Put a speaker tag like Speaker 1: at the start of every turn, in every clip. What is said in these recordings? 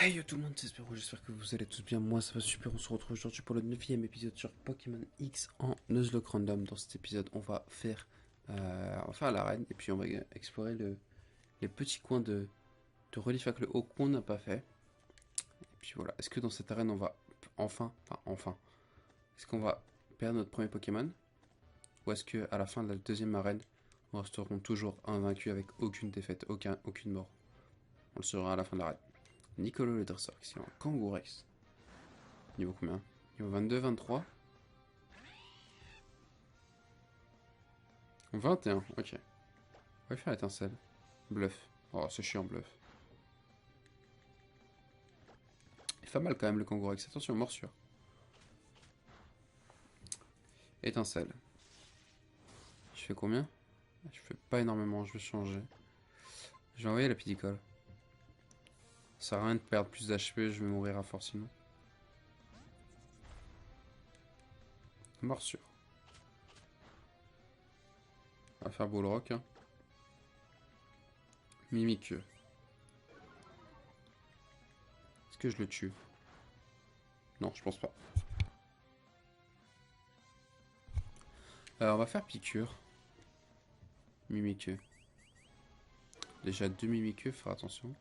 Speaker 1: Hey yo tout le monde, j'espère que vous allez tous bien. Moi ça va super, on se retrouve aujourd'hui pour le 9ème épisode sur Pokémon X en Nuzlocke Random. Dans cet épisode on va faire l'arène et puis on va explorer les petits coins de relief avec le haut qu'on n'a pas fait. Et puis voilà, est-ce que dans cette arène on va enfin, est-ce qu'on va perdre notre premier Pokémon? Ou est-ce que à la fin de la deuxième arène, on resterons toujours invaincus avec aucune défaite, aucune mort? On le saura à la fin de l'arène. Nicolo le dresseur, excellent. Kangourex. Niveau combien? Niveau 22, 23? 21, ok. On va faire l'étincelle. Bluff. Oh, c'est chiant, bluff. Il fait mal quand même le Kangourex. Attention, morsure. Étincelle. Je fais combien? Je fais pas énormément, je vais changer. Je vais envoyer la Pidicole. Ça sert à rien de perdre plus d'HP, je vais mourir à force sinon. Morsure. On va faire Bullrock. Hein. Mimikyu. Est-ce que je le tue? Non, je pense pas. Alors, on va faire piqûre. Mimikyu. Déjà 2 Mimikyu, faire attention.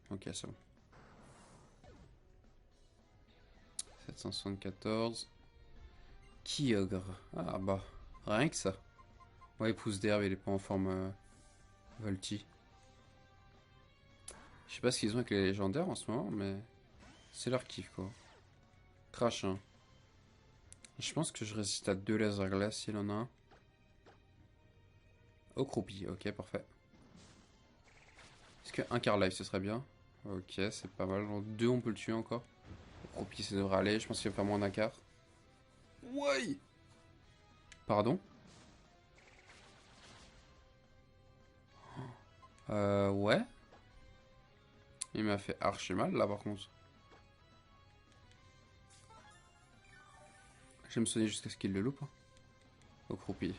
Speaker 1: Ok, c'est bon. 774. Kyogre. Ah bah, rien que ça. Ouais, pouce d'herbe, il est pas en forme Volti. Je sais pas ce qu'ils ont avec les légendaires en ce moment, mais c'est leur kiff quoi. Crash, hein. Je pense que je résiste à 2 lasers glace s'il en a un. Au croupi, ok, parfait. Est-ce qu'un quart life ce serait bien? Ok, c'est pas mal. En 2 on peut le tuer encore. Au croupi ça devrait aller, je pense qu'il va faire moins d'un quart. Ouais. Pardon? Ouais. Il m'a fait archi mal là par contre. Je vais me soigner jusqu'à ce qu'il le loupe. Hein. Au croupi.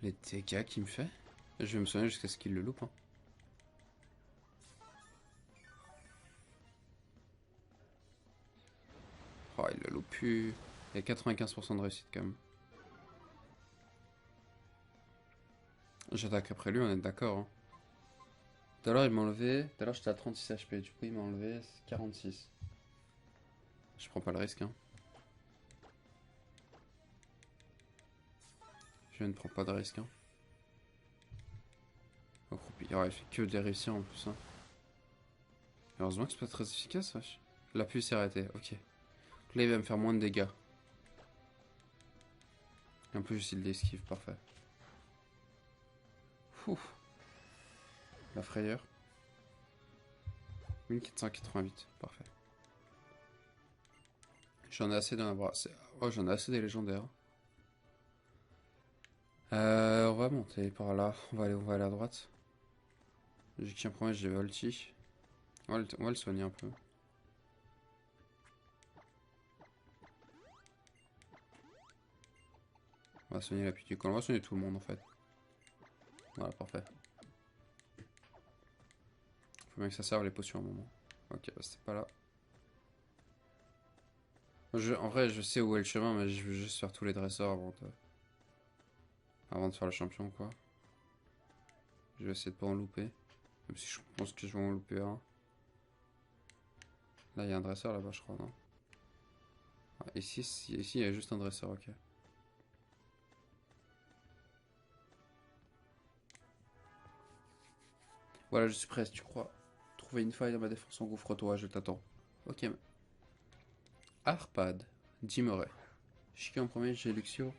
Speaker 1: Les dégâts qu'il me fait. Je vais me soigner jusqu'à ce qu'il le loupe. Hein. Oh, il le loupe plus. Il y a 95% de réussite quand même. J'attaque après lui, on est d'accord. Hein. Tout à l'heure, il m'a enlevé. Tout à l'heure, j'étais à 36 HP. Du coup, il m'a enlevé 46. Je prends pas le risque. Hein. Je ne prends pas de risque. Hein. Oh, croupi. Ouais, il fait que des réussites en plus. Hein. Heureusement que c'est pas très efficace, wesh. L'appui s'est arrêté. Ok. Donc là, il va me faire moins de dégâts. Et en plus, il l'esquive. Parfait. Ouf. La frayeur. 1488. Parfait. J'en ai assez dans la brasse. Oh, j'en ai assez des légendaires. On va monter par là. On va aller à droite. J'ai qu'un problème, j'ai Volti. On va le soigner un peu. On va soigner la pique du col. On va soigner tout le monde en fait. Voilà, parfait. Faut bien que ça serve les potions à un moment. Ok, bah c'était pas là. En vrai, je sais où est le chemin, mais je veux juste faire tous les dresseurs avant de faire le champion, quoi. Je vais essayer de pas en louper. Même si je pense que je vais en louper un. Là, il y a un dresseur là-bas, je crois, non? Ah, ici, il y a juste un dresseur, ok. Voilà, je suis prêt, si tu crois. Trouver une faille dans ma défense, engouffre-toi, je t'attends. Ok. Arpad, Dimoré. Chica en premier, j'ai Luxio.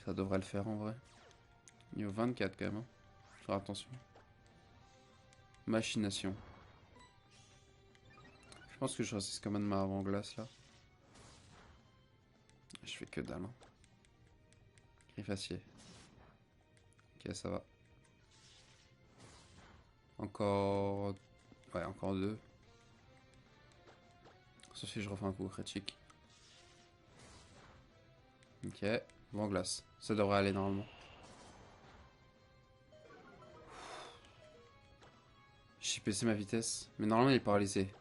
Speaker 1: Ça devrait le faire en vrai. Niveau 24 quand même. Hein. Faire attention. Machination. Je pense que je résiste quand même ma avant-glace là. Je fais que dalle. Hein. Griffe acier. Ok, ça va. Encore. Ouais, encore deux. Sauf si je refais un coup critique. Ok. Vent glace. Ça devrait aller normalement. J'ai baissé ma vitesse. Mais normalement, il est paralysé.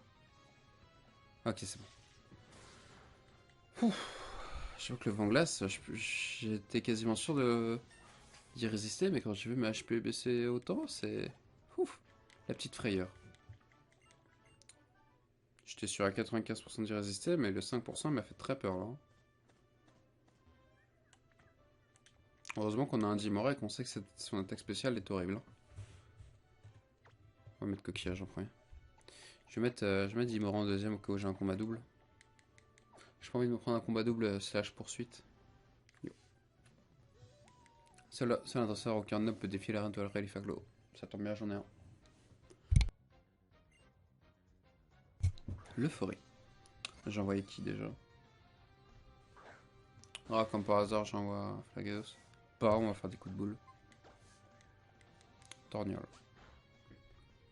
Speaker 1: Ok, c'est bon. J'avoue que le vent glace, j'étais quasiment sûr d'y résister, mais quand j'ai vu mes HP baisser autant, c'est... Ouf, la petite frayeur. J'étais sûr à 95% d'y résister, mais le 5% m'a fait très peur là. Heureusement qu'on a un Dimora et qu'on sait que son attaque spéciale est horrible. On va mettre coquillage en premier. Je vais mettre Dimora en deuxième au cas où j'ai un combat double. J'ai pas envie de me prendre un combat double slash poursuite. Yo. Seul adversaire aucun nob peut défier la reine de Relifaglo. Ça tombe bien, j'en ai un. L'euphorie. J'ai envoyé qui déjà? Ah, comme par hasard, j'envoie Flagados. Pas, on va faire des coups de boule. Torgnole.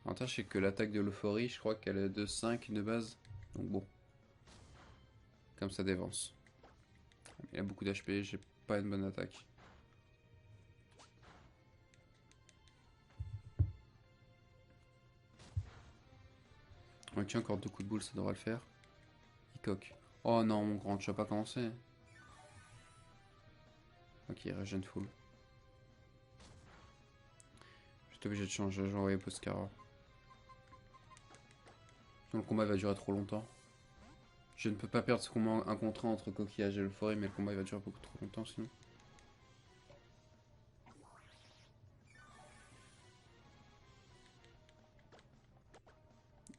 Speaker 1: L'avantage, c'est que l'attaque de l'euphorie, je crois qu'elle est de 5 de base. Donc bon. Comme ça dévance. Il a beaucoup d'HP, j'ai pas une bonne attaque. Ok, encore 2 coups de boule, ça devrait le faire. Il coque. Oh non, mon grand, tu vas pas commencer. Ok, il régène full. J'étais obligé de changer, j'ai envoyé Poscara. Le combat va durer trop longtemps. Je ne peux pas perdre ce combat un contre un entre coquillage et l'euphorie, mais le combat il va durer beaucoup trop longtemps sinon.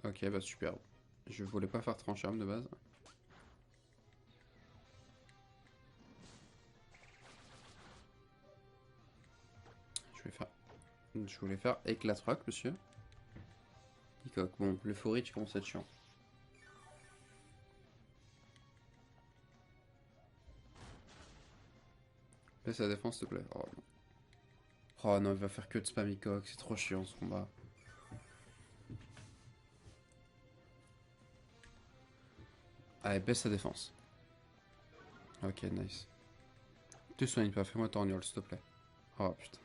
Speaker 1: Ok, bah super. Je voulais pas faire trancher de base. Je voulais faire éclat rock, monsieur. Il coque. Bon, l'euphorie, tu commences à être chiant. Fais sa défense, s'il te plaît. Oh non. Oh non, il va faire que de spam coque. C'est trop chiant ce combat. Allez, baisse sa défense. Ok, nice. Te soigne pas, fais-moi torgnole, s'il te plaît. Oh putain.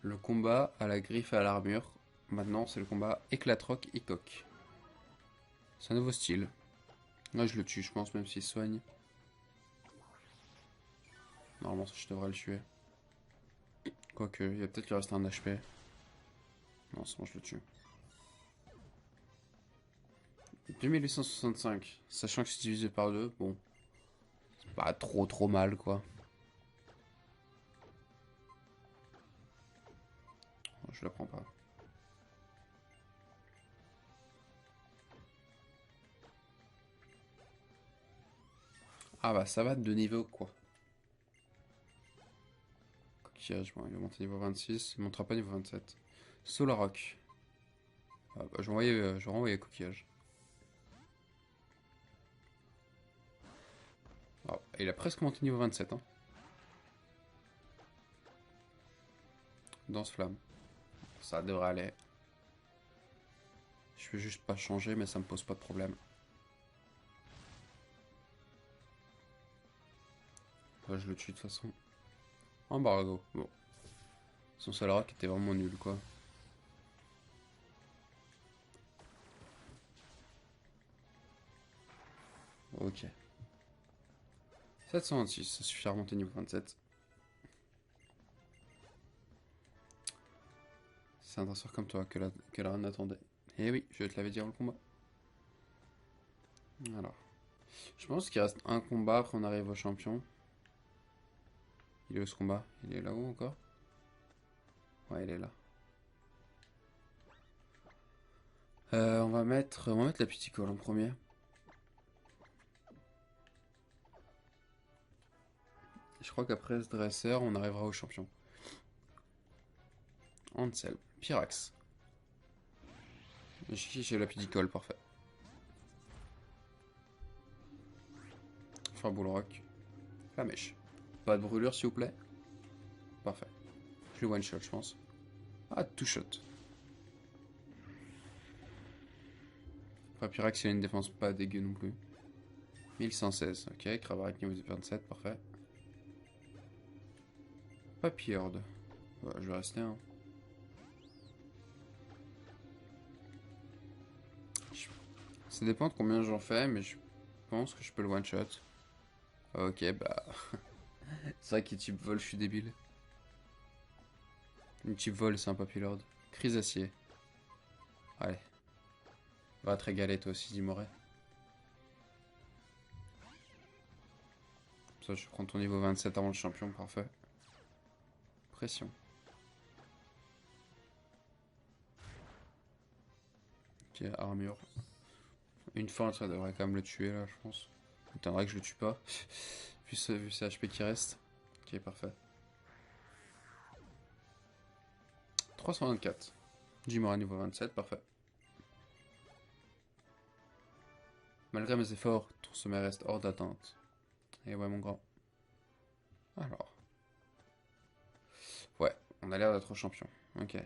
Speaker 1: Le combat à la griffe et à l'armure. Maintenant, c'est le combat éclatroc et coq. C'est un nouveau style. Là, je le tue, je pense, même s'il soigne. Normalement, je devrais le tuer. Quoique, il va peut-être lui rester un HP. Non, c'est bon, je le tue. 2865. Sachant que c'est divisé par 2, bon. C'est pas trop mal, quoi. Je la prends pas. Ah bah ça va de niveau quoi. Coquillage, bon, il va monter niveau 26, il montera pas niveau 27. Solaroc. Ah bah je vais renvoyer coquillage. Ah, il a presque monté niveau 27 hein. Danse flamme. Ça devrait aller. Je vais juste pas changer mais ça me pose pas de problème. Bah, je le tue de toute façon. Embargo. Bon. Son Solaroc était vraiment nul quoi. Ok. 726, ça suffit à remonter niveau 27. C'est un danseur comme toi que la reine attendait. Eh oui, je te l'avais dit avant le combat. Alors. Je pense qu'il reste un combat, après on arrive au champion. Il est où ce combat? Il est là-haut encore? Ouais, il est là. On va mettre la petite colle en premier. Je crois qu'après ce dresseur, on arrivera au champion. Ansel, Pyrax. J'ai la petite colle, parfait. Faire boule rock. La mèche. Pas de brûlure, s'il vous plaît. Parfait. Je le one shot, je pense. Ah, two shot. Enfin, Pyrax, il a une défense pas dégueu non plus. 1116, ok. Cravarik niveau 27, parfait. Papillard. Ouais, je vais rester, hein. Ça dépend de combien j'en fais, mais je pense que je peux le one shot. Ok, bah. C'est vrai qu'il type vol, je suis débile. Une type vol, c'est un papillard. Crise acier. Allez. Va te régaler toi aussi, Dimoré. Ça, je prends ton niveau 27 avant le champion, parfait. Pression. Ok, armure. Une feinte, ça devrait quand même le tuer là, je pense. M'étonnerait que je le tue pas. Vu ses HP qui reste. Ok, parfait. 324. Jimora niveau 27, parfait. Malgré mes efforts, ton sommet reste hors d'atteinte. Et ouais, mon grand. Alors. Ouais, on a l'air d'être champion. Ok.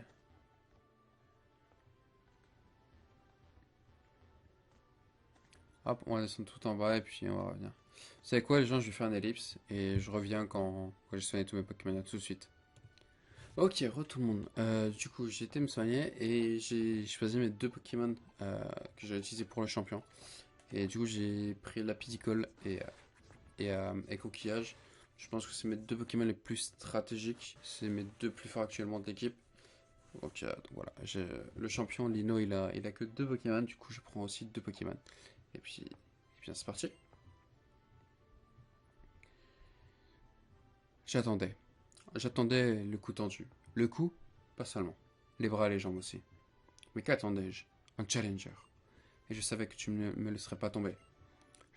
Speaker 1: Hop, on va descendre tout en bas et puis on va revenir. Vous savez quoi, les gens, je vais faire une ellipse et je reviens quand j'ai soigné tous mes Pokémon tout de suite. Ok, tout le monde. Du coup, j'ai été me soigner et j'ai choisi mes deux Pokémon que j'ai utilisés pour le champion. Et du coup, j'ai pris Lapidicole et Coquillage. Je pense que c'est mes deux Pokémon les plus stratégiques. C'est mes deux plus forts actuellement de l'équipe. Donc voilà, le champion Lino, il a que deux Pokémon. Du coup, je prends aussi deux Pokémon. Et puis bien, c'est parti. J'attendais. J'attendais le coup tendu. Le cou, pas seulement. Les bras et les jambes aussi. Mais qu'attendais-je? Un challenger. Et je savais que tu ne me laisserais pas tomber.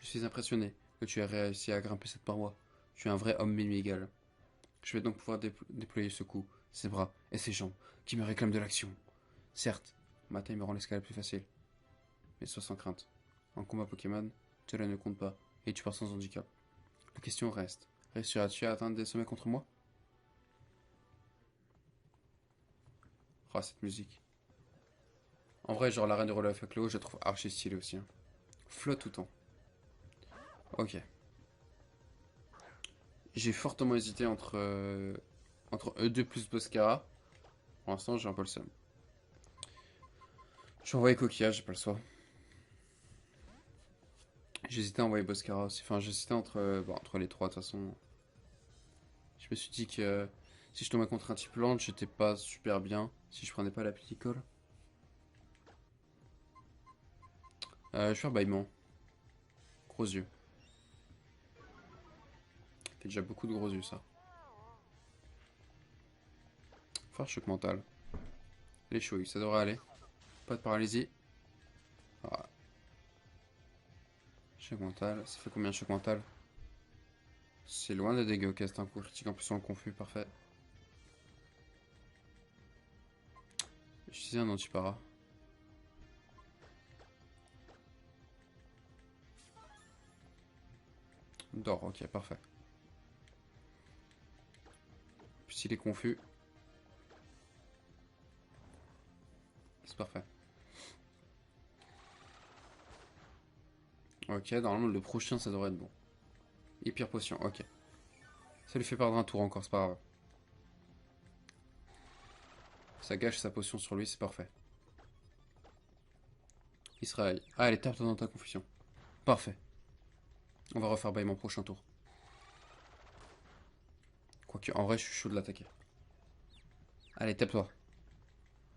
Speaker 1: Je suis impressionné que tu aies réussi à grimper cette paroi. Tu es un vrai homme minuit égal. Je vais donc pouvoir déployer ce cou, ses bras et ses jambes qui me réclament de l'action. Certes, ma taille me rend l'escalade plus facile. Mais sois sans crainte. En combat Pokémon, cela ne compte pas et tu pars sans handicap. La question reste. Réussiras-tu à atteindre des sommets contre moi? Ah, cette musique. En vrai, genre l'arène de relais avec l'eau, je la trouve archi stylée aussi. Hein. Flotte tout le temps. Ok. J'ai fortement hésité entre E2 plus Boscara. Pour l'instant, j'ai un peu le seum. J'ai envoyé Coquillage, j'ai pas le choix. J'hésitais à envoyer Boscara aussi. Enfin, j'hésitais entre les trois, de toute façon. Je me suis dit que si je tombais contre un type lente, j'étais pas super bien. Si je prenais pas la pellicole. Je vais faire bâillement. Gros yeux. Fait déjà beaucoup de gros yeux, ça. Faire choc mental. Les chouilles, ça devrait aller. Pas de paralysie. Voilà. Choc mental. Ça fait combien de choc mental? C'est loin des dégâts. Ok, c'est un coup critique en plus on le confus. Parfait. J'utilisais un antipara. D'or, ok, parfait. Puis s'il est confus, c'est parfait. Ok, normalement le prochain ça devrait être bon. Et pire potion, ok. Ça lui fait perdre un tour encore, c'est pas grave. Ça gâche sa potion sur lui, c'est parfait. Il se réveille. Ah, elle est tape dans ta confusion. Parfait. On va refaire bâillement prochain tour. Quoique, en vrai, je suis chaud de l'attaquer. Allez, tape-toi.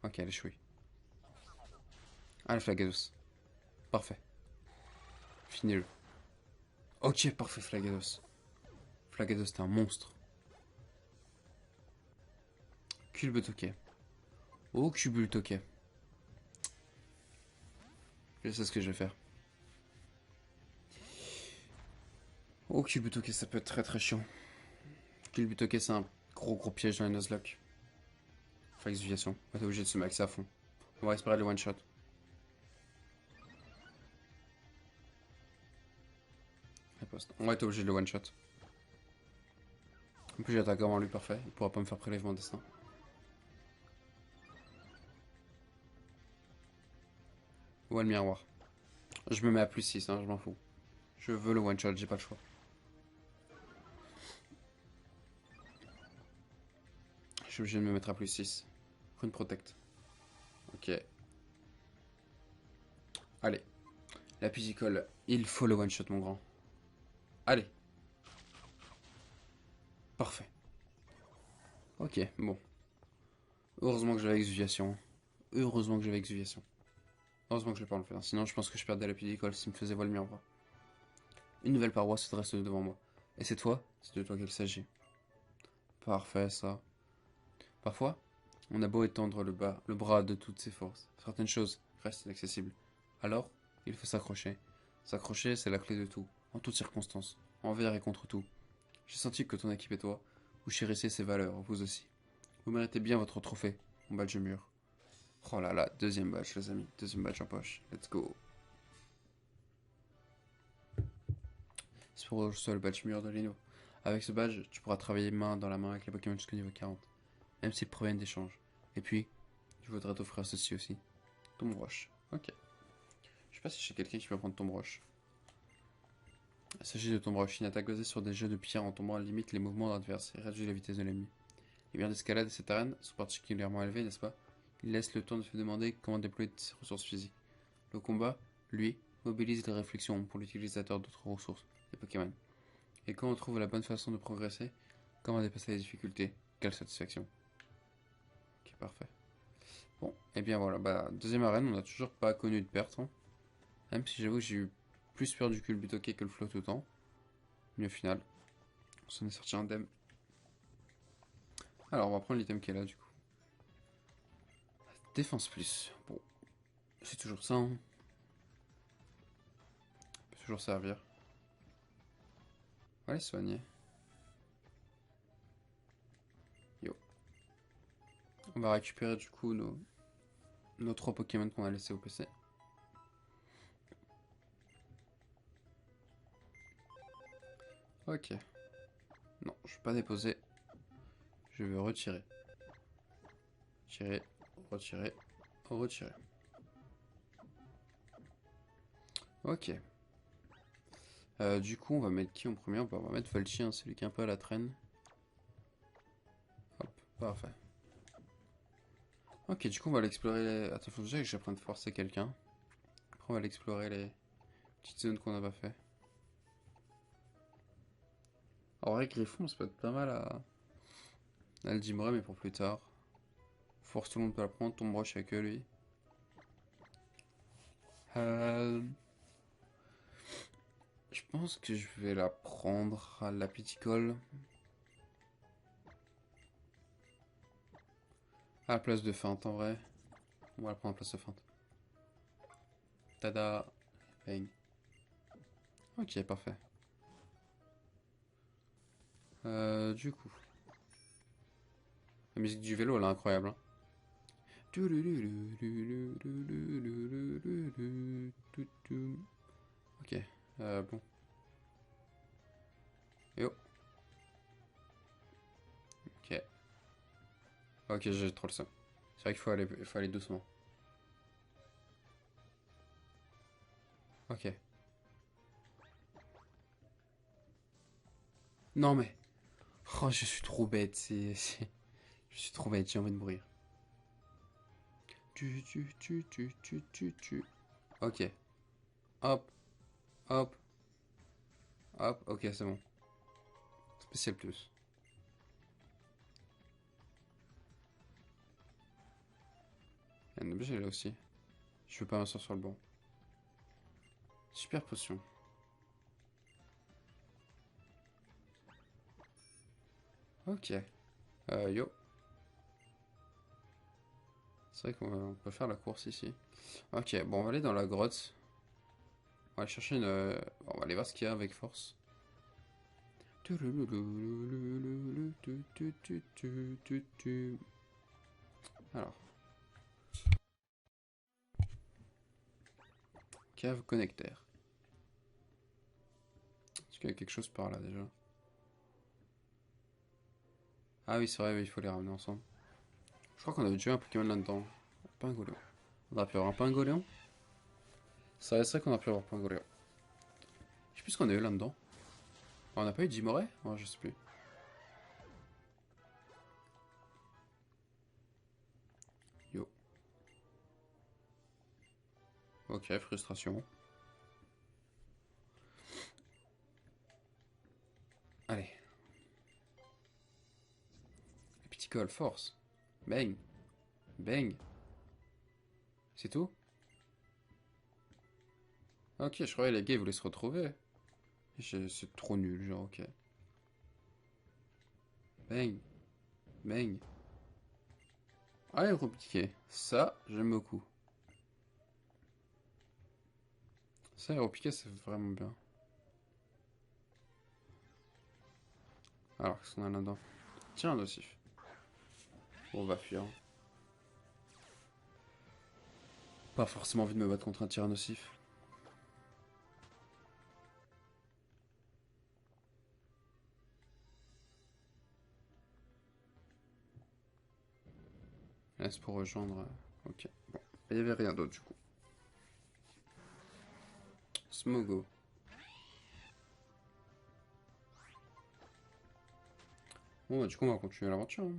Speaker 1: Ok, elle est chouée. Allez, Flagados. Parfait. Finis-le. Ok, parfait, Flagados. Flagados, t'es un monstre. Culbutoke. Oh, Culbutoke. Je sais ce que je vais faire. Oh, Culbutoke, ça peut être très très chiant. Culbutoke, c'est un gros piège dans la Nuzlocke. Enfin, exfoliation. On va être obligé de se maxer à fond. On va espérer le one shot. On va être obligé de le one shot. En plus, j'attaque avant lui, parfait. Il pourra pas me faire prélèvement destin. Ou le miroir. Je me mets à plus 6, hein, je m'en fous. Je veux le one shot, j'ai pas le choix. Je suis obligé de me mettre à plus 6. Rune protect. Ok. Allez. La piscicole, il faut le one-shot, mon grand. Allez. Parfait. Ok, bon. Heureusement que j'avais exuviation. Heureusement que j'avais exuviation. Heureusement que je vais pas le faire. Sinon, je pense que je perdais la piscicole s'il me faisait voler le miroir. Une nouvelle paroi se dresse devant moi. Et c'est toi? C'est de toi qu'il s'agit. Parfait, ça. Parfois, on a beau étendre le bras de toutes ses forces. Certaines choses restent inaccessibles. Alors, il faut s'accrocher. S'accrocher, c'est la clé de tout. En toutes circonstances. Envers et contre tout. J'ai senti que ton équipe et toi, vous chérissez ces valeurs, vous aussi. Vous méritez bien votre trophée, mon badge mûr. Oh là là, deuxième badge, les amis. Deuxième badge en poche. Let's go. C'est pour le badge mûr de Lino. Avec ce badge, tu pourras travailler main dans la main avec les Pokémon jusqu'au niveau 40. Même s'ils proviennent d'échanges. Et puis, je voudrais t'offrir ceci aussi. Tombe roche. Ok. Je sais pas si j'ai quelqu'un qui peut prendre tombe roche. Il s'agit de tombe roche. Une attaque basée sur des jeux de pierre en tombant limite les mouvements de l'adversaire et réduit la vitesse de l'ennemi. Les biens d'escalade de cette arène sont particulièrement élevés, n'est-ce pas? Il laisse le temps de se demander comment déployer ses ressources physiques. Le combat, lui, mobilise les réflexions pour l'utilisateur d'autres ressources, les Pokémon. Et quand on trouve la bonne façon de progresser, comment dépasser les difficultés, quelle satisfaction. Ok, parfait. Bon, et bien voilà, bah, deuxième arène, on n'a toujours pas connu de perte. Hein. Même si j'avoue que j'ai eu plus perdu que le Butoke que le flotte autant. Mais au final, on s'en est sorti indemne. Alors, on va prendre l'item qui est là, du coup. Défense plus. Bon, c'est toujours ça, hein. Peut toujours servir. On va les soigner. Yo. On va récupérer, du coup, nos 3 Pokémon qu'on a laissés au PC. Ok. Non, je vais pas déposer. Je veux retirer. Retirer, retirer, retirer. Ok. Du coup, on va mettre qui en premier? On va mettre Valchi, hein, celui qui est un peu à la traîne. Hop, parfait. Ok, du coup, on va l'explorer. Attends, faut déjà que j'apprenne de forcer quelqu'un. Après, on va l'explorer les petites zones qu'on n'a pas fait. En vrai, Griffon, ça peut être pas mal à le Dimray, mais pour plus tard. Force, tout le monde peut la prendre. Tombe broche avec lui. Euh, Je pense que je vais la prendre à la Piticole. À la place de feinte, en vrai. On va la prendre à la place de feinte. Tada. Bang. Ok, parfait. Du coup. La musique du vélo, elle est incroyable. Hein. Ok. Bon. Yo. Ok. Ok, j'ai trop le seum. C'est vrai qu'il faut aller doucement. Ok. Non mais. Oh, je suis trop bête. Je suis trop bête, j'ai envie de mourir. Ok. Hop, hop, hop. Ok, c'est bon. Spécial plus. Il y a un objet là aussi. Je veux pas m'asseoir sur le banc. Super potion. Ok. Yo. C'est vrai qu'on peut faire la course ici. Ok, bon, on va aller dans la grotte. On va aller chercher une. On va aller voir ce qu'il y a avec force. Alors, cave connecteur. Est-ce qu'il y a quelque chose par là déjà? Ah oui, c'est vrai, oui, il faut les ramener ensemble. Je crois qu'on avait déjà un Pokémon là-dedans. Un Pingoléon. On aurait pu avoir un Pingoléon. Ça resterait qu'on aurait pu avoir un Pingoléon. Je sais plus ce qu'on a eu là-dedans. Ah, on n'a pas eu Jimoré? Oh, je sais plus. Yo. Ok, frustration. Picole, force. Bang. Bang. C'est tout? Ok, je croyais les gars ils voulaient se retrouver. C'est trop nul, genre, ok. Bang. Bang. Ah, aéropiqué. Ça, j'aime beaucoup. Ça, aéropiqué, c'est vraiment bien. Alors, qu'est-ce qu'on a là-dedans? Tiens, un nocif. On va fuir. Pas forcément envie de me battre contre un tir nocif. Laisse pour rejoindre. Ok. Bon. Il n'y avait rien d'autre du coup. Smogo. Bon, bah, du coup, on va continuer l'aventure. Hein.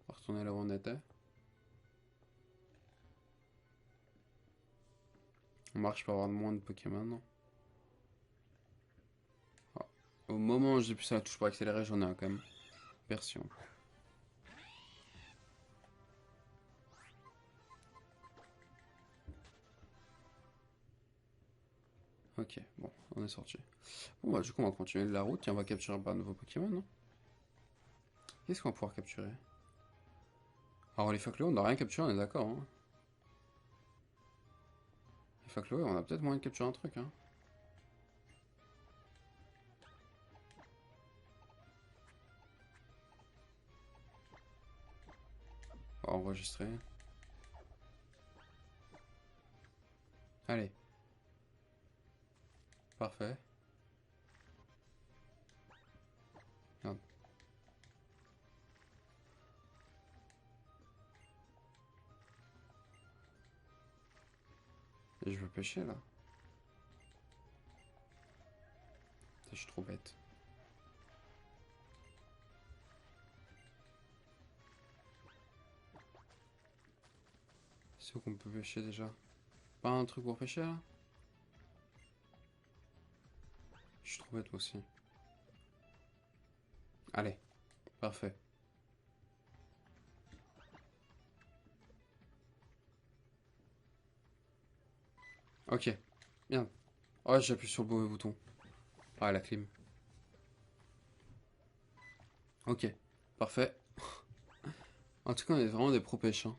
Speaker 1: On va retourner là où on était. On marche pour avoir moins de Pokémon. Non. Ah. Au moment où j'ai pu ça la touche pour accélérer, j'en ai un quand même. Version. Ok, bon, on est sorti. Bon, bah, du coup, on va continuer de la route et on va capturer un nouveau Pokémon, non? Qu'est-ce qu'on va pouvoir capturer? Alors, les Faclo, on n'a rien capturé, on est d'accord, hein? Les Faclo, on a peut-être moyen de capturer un truc, hein? On va enregistrer. Allez, parfait. Merde. Et je veux pêcher, là. Je suis trop bête. C'est où qu'on peut pêcher, déjà? Pas un truc pour pêcher, là? Je suis trop bête, moi aussi. Allez, parfait. Ok, bien. Oh, j'appuie sur le mauvais bouton. Ah, la clim. Ok, parfait. En tout cas, on est vraiment des pro pêche, hein.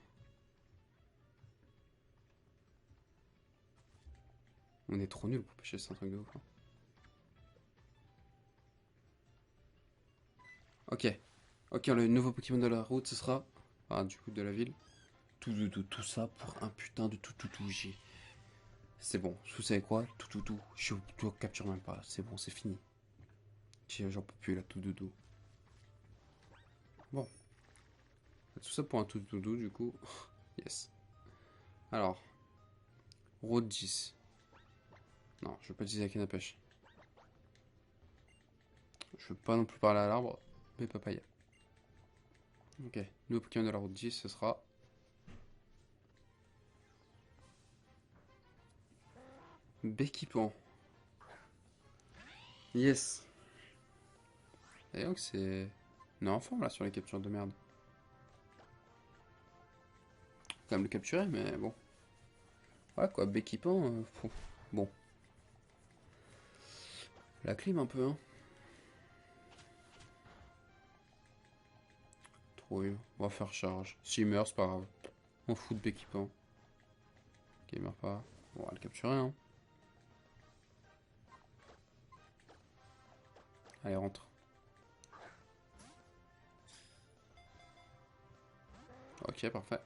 Speaker 1: On est trop nuls pour pêcher, c'est un truc de ouf. Hein. Ok. Ok, le nouveau Pokémon de la route, ce sera... Ah, du coup, de la ville. Tout ça pour un putain de tout. C'est bon, vous savez quoi? Tout. Je capture même pas. C'est bon, c'est fini. J'en peux plus là, tout. Bon. Tout ça pour un tout, du coup. Yes. Alors, route 10. Non, je veux pas utiliser la canne à pêche. Je veux pas non plus parler à l'arbre, mais papaya. Ok, nouveau Pokémon de la route 10, ce sera... Béquipant. Yes. Et donc c'est... On est en forme là sur les captures de merde. Faut quand même le capturer, mais bon. Ouais quoi, Béquipant, bon. La clim un peu, hein. Trop bien. On va faire charge. S'il meurt, c'est pas grave. On fout de Béquipant. Ok, il meurt pas. Bon, on va le capturer, hein. Allez, rentre. Ok, parfait.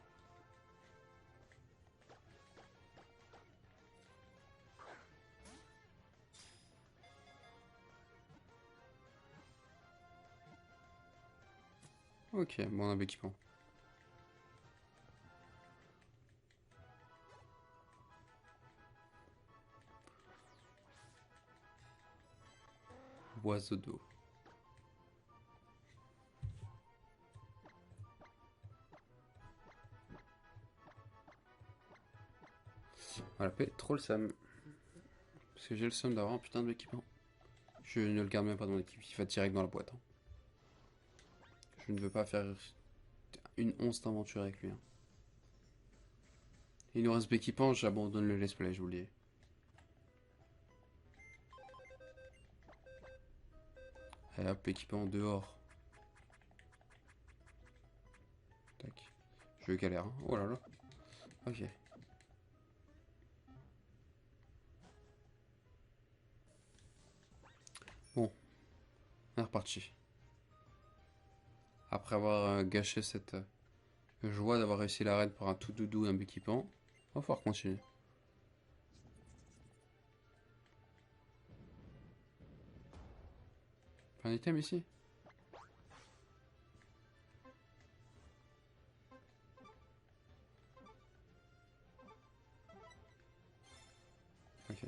Speaker 1: Ok, bon, on a Béquipant. Oiseau d'eau. Voilà, paix, trop le seum. Parce que j'ai le seum d'avoir un putain de Béquipant. Je ne le garde même pas dans l'équipe, il va direct dans la boîte. Hein. Je ne veux pas faire une once d'aventure avec lui. Hein. Il nous reste équipant, j'abandonne le let's play, je vous le dis. Allez hop, équipant dehors. Tac. Je galère. Hein. Oh là là. Ok. Bon. On est reparti. Après avoir gâché cette joie d'avoir réussi l'arène pour un tout doudou et un équipant, on va falloir continuer. Un item ici? Ok.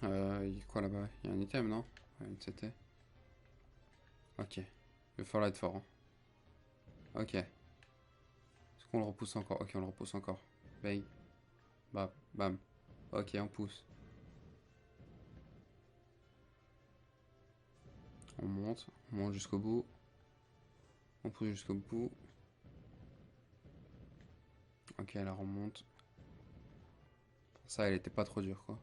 Speaker 1: Il y a quoi là-bas? Il y a un item, non? Ouais, une CT. Ok. Il va falloir être fort. Hein. Ok. Est-ce qu'on le repousse encore? Ok, on le repousse encore. Bang. Bam. Bam. Ok, on pousse. On monte jusqu'au bout. On pousse jusqu'au bout. Ok, là on monte. Ça, elle était pas trop dure, quoi.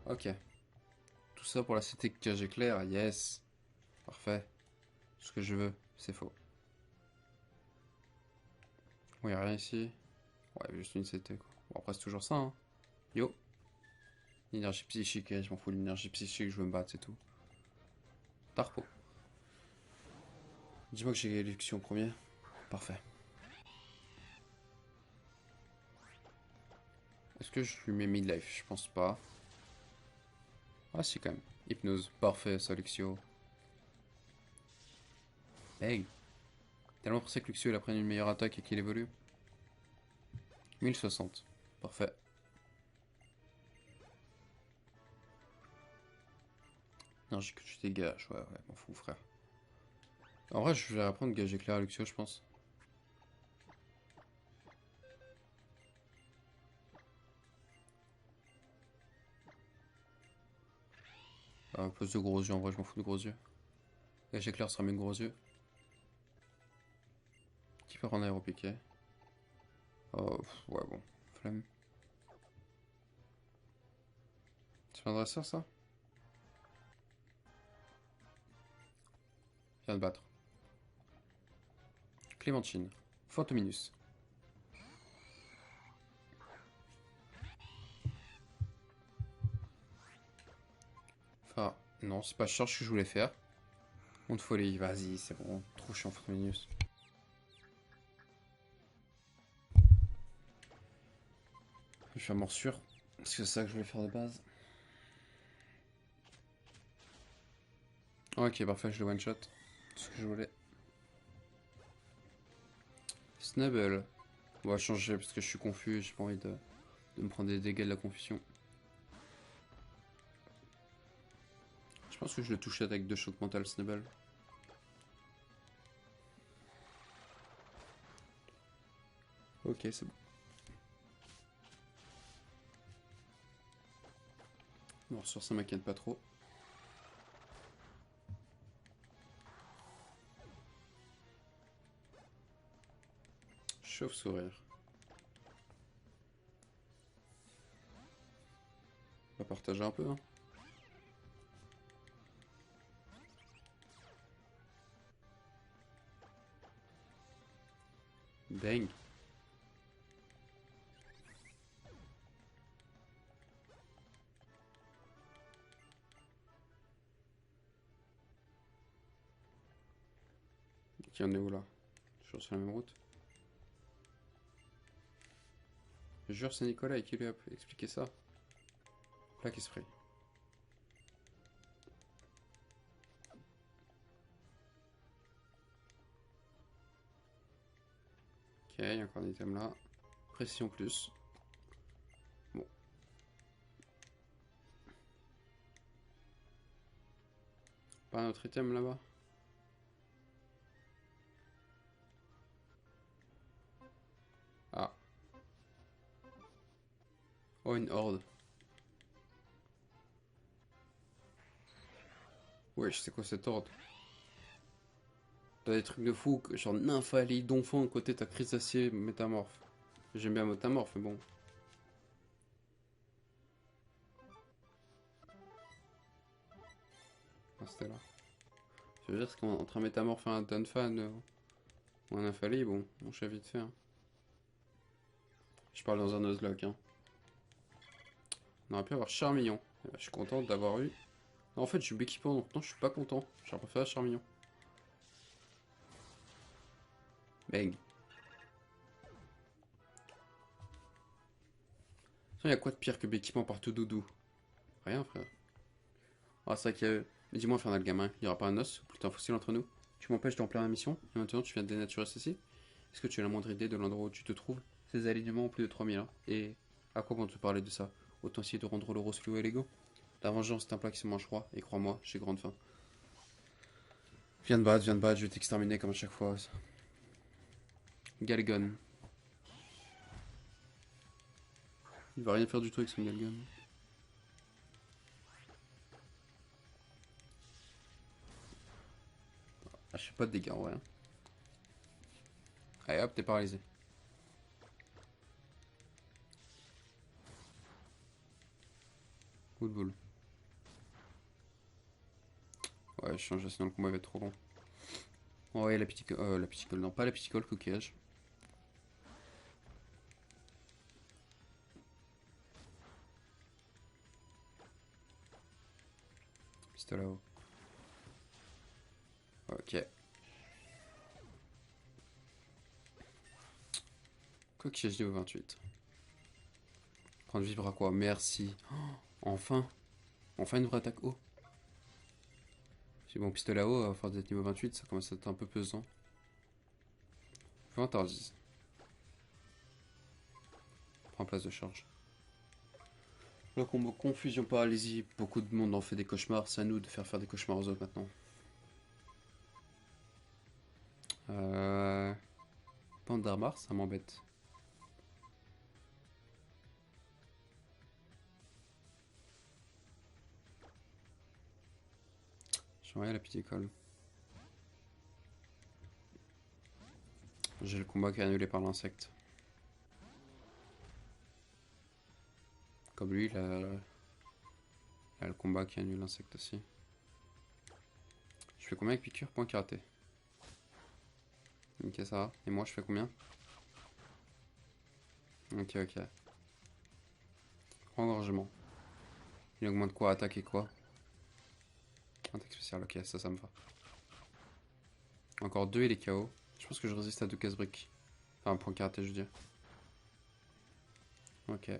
Speaker 1: Ok. Tout ça pour la cité cage éclair, yes. Parfait. Ce que je veux, c'est faux. Bon, y'a rien ici. Ouais, juste une CT, quoi. Bon, après, c'est toujours ça, hein. Yo. L'énergie psychique, je m'en fous de l'énergie psychique, je veux me battre, c'est tout. Tarpo. Dis-moi que j'ai l'élection en premier. Parfait. Est-ce que je lui mets midlife? Je pense pas. Ah, si, quand même. Hypnose. Parfait, ça, Luxio. Hey. Tellement pressé que Luxio il apprenne une meilleure attaque et qu'il évolue. 1060. Parfait. Énergie que tu dégages. Ouais, m'en fous, frère. En vrai, je vais apprendre gage éclair à Luxio, je pense. Un peu de gros yeux, en vrai, je m'en fous de gros yeux. Gage éclair sera mes gros yeux. Qui part en aéropiqué. Oh, ouais, bon. Flemme. C'est un dresseur, ça? Viens de battre. Clémentine. Fantominus. Enfin, non, c'est pas Charge que je voulais faire. Honte folie, vas-y, c'est bon. Trop chiant, Fantominus. Je suis à morsure. Parce que c'est ça que je voulais faire de base. Ok, parfait, je le one-shot. C'est ce que je voulais. Snubble. On va changer parce que je suis confus. J'ai pas envie de me prendre des dégâts de la confusion. Je pense que je le touchais avec 2 chocs mentales, Snubble. Ok, c'est bon. Morsure, ça m'inquiète pas trop. Chauve-sourire. On va partager un peu, hein. Bang. Qui en est où là? Toujours sur la même route. Je jure, c'est Nicolas qui lui a expliqué ça. Plaque esprit. Ok, il y a encore un item là. Pression plus. Bon. Pas un autre item là-bas? Ah. Oh, une horde. Ouais, je sais quoi cet ordre. T'as des trucs de fou, genre Nymphalie, Donphan, côté t'as Crustacé, Métamorphe. J'aime bien Métamorphe, mais bon. Ah, c'était là. Je veux dire, c'est qu'entre un Métamorphe et un Donphan ou un Nymphalie, bon, on chef vite fait. Hein. Je parle dans un Nuzlocke. Hein. On aurait pu avoir Charmillon. Je suis content d'avoir eu. Non, en fait, je suis Béquipant, donc non, je suis pas content. J'aurais préféré Charmillon. Bang. Il y a quoi de pire que Béquipant partout doudou? Rien, frère. Ah, c'est vrai qu'il y a... Mais dis-moi, Infernal Gamin, il y aura pas un os ou plutôt un fossile entre nous? Tu m'empêches de remplir ma mission, et maintenant tu viens de dénaturer ceci? Est-ce que tu as la moindre idée de l'endroit où tu te trouves? Ces alignements ont plus de 3000 ans, et à quoi bon te parler de ça? Autant essayer de rendre le rose fluo élégant. La vengeance est un plat qui se mange froid, et crois-moi, j'ai grande faim. Viens de battre, je vais t'exterminer comme à chaque fois. Galgon. Il va rien faire du tout avec son Galgon. Ah, je fais pas de dégâts, ouais. Allez hop, t'es paralysé. Coup de boule. Ouais, je change, sinon le combat va être trop long. Oh, ouais, la piscicole, non, pas la piscicole, coquillage. Pistolet là-haut. Ok. Coquillage niveau 28. Prendre vivre à quoi? Merci. Oh, enfin. Enfin une vraie attaque haut. C'est bon, pistolet à eau, à force d'être niveau 28, ça commence à être un peu pesant. Vantardise. Prends place de charge. Le combo confusion paralysie, beaucoup de monde en fait des cauchemars, c'est à nous de faire des cauchemars aux autres maintenant. Bande d'Armar, ça m'embête. J'aimerais la pitié colle. J'ai le combat qui est annulé par l'insecte. Comme lui, il a le combat qui annule l'insecte aussi. Je fais combien avec piqûre? Point karaté. Ok, ça va. Et moi, je fais combien? Ok, ok. Engorgement. Il augmente quoi? Attaque et quoi? Attaque spéciale, ok, ça me va. Encore 2 et les KO. Je pense que je résiste à 2 casse-briques. Enfin, point karaté, je veux dire. Ok.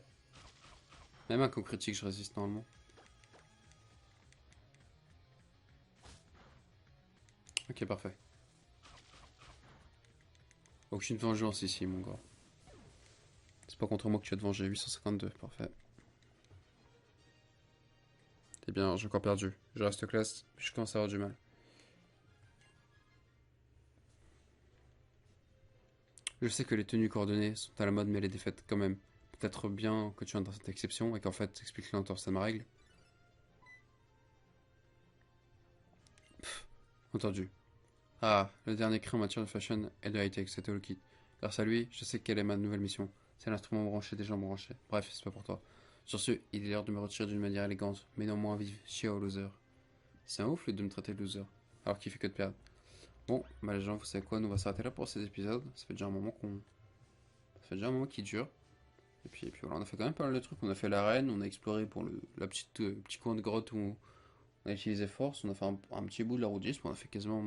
Speaker 1: Même un coup critique, je résiste normalement. Ok, parfait. Aucune vengeance ici, mon gars. C'est pas contre moi que tu vas te venger. 852, parfait. Eh bien, j'ai encore perdu. Je reste classe, je commence à avoir du mal. Je sais que les tenues coordonnées sont à la mode, mais les défaites quand même. Peut-être bien que tu entres dans cette exception et qu'en fait, explique l'entorse à ma règle. Entendu. Ah, le dernier cri en matière de fashion et de high-tech, c'était Kit. Grâce à lui, je sais quelle est ma nouvelle mission. C'est l'instrument branché des gens branchés. Bref, c'est pas pour toi. Sur ce, il est l'heure de me retirer d'une manière élégante, mais non moins vive. Ciao, loser. C'est un ouf de me traiter de loser, alors qu'il fait que de perdre. Bon, bah les gens, vous savez quoi, nous on va s'arrêter là pour cet épisode. Ça fait déjà un moment qu'on. Ça fait déjà un moment qui dure. Et puis voilà, on a fait quand même pas mal de trucs. On a fait l'arène, on a exploré pour la petit coin de grotte où on a utilisé force. On a fait un petit bout de la route 10, mais on a fait quasiment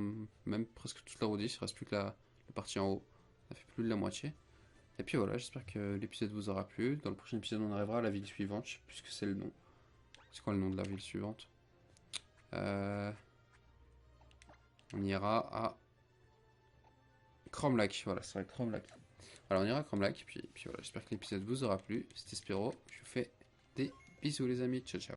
Speaker 1: même presque toute la route 10. Il reste plus que la partie en haut. On a fait plus de la moitié. Et puis voilà, j'espère que l'épisode vous aura plu. Dans le prochain épisode, on arrivera à la ville suivante. Je sais plus ce que c'est le nom. C'est quoi le nom de la ville suivante? On ira à Cromlech. Voilà, c'est vrai, Cromlech. Alors on ira à Cromlech. Puis voilà, j'espère que l'épisode vous aura plu. C'était Spiro. Je vous fais des bisous les amis. Ciao ciao.